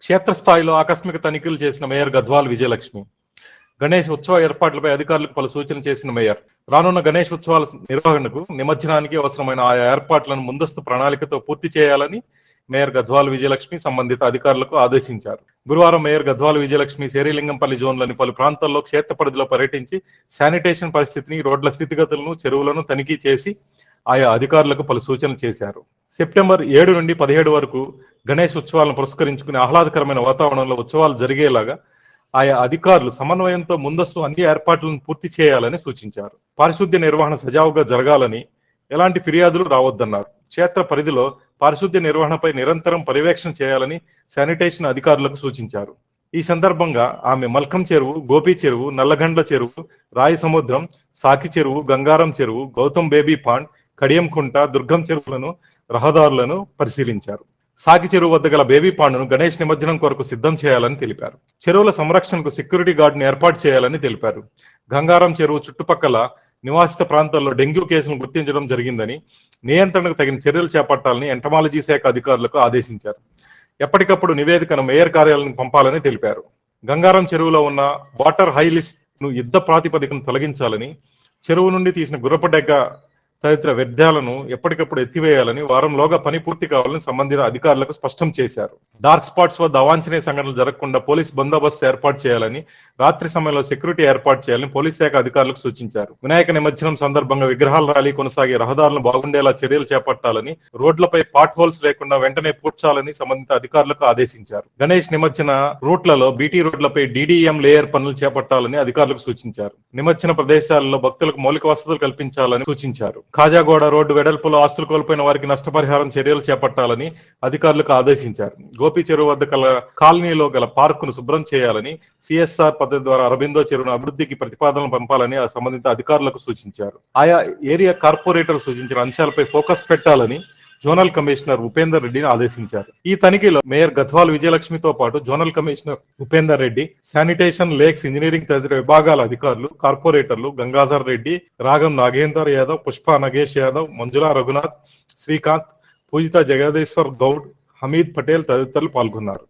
క్షేత్రస్థాయిలో ఆకస్మిక తనిఖీలు చేసిన మేయర్ గద్వాల్ విజయలక్ష్మి. గణేష్ ఉత్సవ ఏర్పాట్లపై అధికారులకు పలు సూచనలు చేసిన మేయర్ రానున్న గణేష్ ఉత్సవాల నిర్వహణకు నిమజ్జనానికి అవసరమైన ఆయా ఏర్పాట్లను ముందస్తు ప్రణాళికతో పూర్తి చేయాలని మేయర్ గద్వాల్ విజయలక్ష్మి సంబంధిత అధికారులకు ఆదేశించారు. గురువారం మేయర్ గద్వాల్ విజయలక్ష్మి శేరిలింగంపల్లి జోన్లోని పలు ప్రాంతాల్లో క్షేత్ర పరిధిలో పర్యటించి శానిటేషన్ పరిస్థితిని, రోడ్ల స్థితిగతులను, చెరువులను తనిఖీ చేసి ఆయా అధికారులకు పలు సూచనలు చేశారు. సెప్టెంబర్ 7 నుండి 17 వరకు గణేష్ ఉత్సవాలను పురస్కరించుకుని ఆహ్లాదకరమైన వాతావరణంలో ఉత్సవాలు జరిగేలాగా ఆయా అధికారులు సమన్వయంతో ముందస్తు అన్ని ఏర్పాట్లను పూర్తి చేయాలని సూచించారు. పారిశుద్ధ్య నిర్వహణ సజావుగా జరగాలని, ఎలాంటి ఫిర్యాదులు రావద్దన్నారు. క్షేత్ర పరిధిలో పారిశుద్ధ్య నిర్వహణపై నిరంతరం పర్యవేక్షణ చేయాలని శానిటేషన్ అధికారులకు సూచించారు. ఈ సందర్భంగా ఆమె మల్కం చెరువు, గోపి చెరువు, నల్లగండ్ల చెరువు, రాయి సముద్రం, సాకి చెరువు, గంగారం చెరువు, గౌతమ్ బేబీ పాండ్, కడియంకుంట, దుర్గం చెరువులను, రహదారులను పరిశీలించారు. సాకి చెరువు వద్ద గల బేబీ పాండ్ను గణేష్ నిమజ్జనం కొరకు సిద్ధం చేయాలని తెలిపారు. చెరువుల సంరక్షణకు సెక్యూరిటీ గార్డును ఏర్పాటు చేయాలని తెలిపారు. గంగారం చెరువు చుట్టుపక్కల నివాసిత ప్రాంతాల్లో డెంగ్యూ కేసులను గుర్తించడం జరిగిందని, నియంత్రణకు తగిన చర్యలు చేపట్టాలని ఎంటమాలజీ శాఖ అధికారులకు ఆదేశించారు. ఎప్పటికప్పుడు నివేదికను మేయర్ కార్యాలయానికి పంపాలని తెలిపారు. గంగారం చెరువులో ఉన్న వాటర్ హై లిస్ట్ ను యుద్ధ ప్రాతిపదికను తొలగించాలని, చెరువు నుండి తీసిన గుర్రపడెగ్గ తదితర వ్యర్థాలను ఎప్పటికప్పుడు ఎత్తివేయాలని, వారంలోగా పని పూర్తి కావాలని సంబంధిత అధికారులకు స్పష్టం చేశారు. డార్క్ స్పాట్స్ వద్ద అవాంఛనీయ సంఘటనలు జరగకుండా పోలీస్ బందోబస్తు ఏర్పాటు చేయాలని, రాత్రి సమయంలో సెక్యూరిటీ ఏర్పాటు చేయాలని పోలీస్ శాఖ అధికారులకు సూచించారు. వినాయక నిమజ్జనం సందర్భంగా విగ్రహాల ర్యాలీ కొనసాగే రహదారులను బాగుండేలా చర్యలు చేపట్టాలని, రోడ్లపై పాట్ హోల్స్ లేకుండా వెంటనే పూడ్చాలని సంబంధిత అధికారులకు ఆదేశించారు. గణేష్ నిమజ్జన రూట్లలో బీటీ రోడ్లపై డీడీఎం లేయర్ పనులు చేపట్టాలని అధికారులకు సూచించారు. నిమజ్జన ప్రదేశాలలో భక్తులకు మౌలిక వసతులు కల్పించాలని సూచించారు. కాజాగూడ రోడ్డు వెడల్పులో ఆస్తులు కోల్పోయిన వారికి నష్టపరిహారం చర్యలు చేపట్టాలని అధికారులకు ఆదేశించారు. గోపి చెరువు వద్ద గల కాలనీలో గల పార్కును శుభ్రం చేయాలని, సిఎస్ఆర్ పద్ధతి ద్వారా అరబిందో చెరువును అభివృద్ధికి ప్రతిపాదనలు పంపాలని సంబంధిత అధికారులకు సూచించారు. ఆయా ఏరియా కార్పొరేటర్ సూచించిన అంశాలపై ఫోకస్ పెట్టాలని జోనల్ కమిషనర్ ఉపేందర్ రెడ్డిని ఆదేశించారు. ఈ తనిఖీలో మేయర్ గద్వాల్ విజయలక్ష్మితో పాటు zonal commissioner Upender Reddy, sanitation, lakes, engineering తదితర విభాగాల అధికారులు, కార్పొరేటర్లు గంగాధర్ రెడ్డి, రాగం నాగేందర్ యాదవ్, పుష్ప నగేష్ యాదవ్, మంజులా రఘునాథ్, శ్రీకాంత్, పూజిత జగదేశ్వర్ గౌడ్, హమీద్ పటేల్ తదితరులు పాల్గొన్నారు.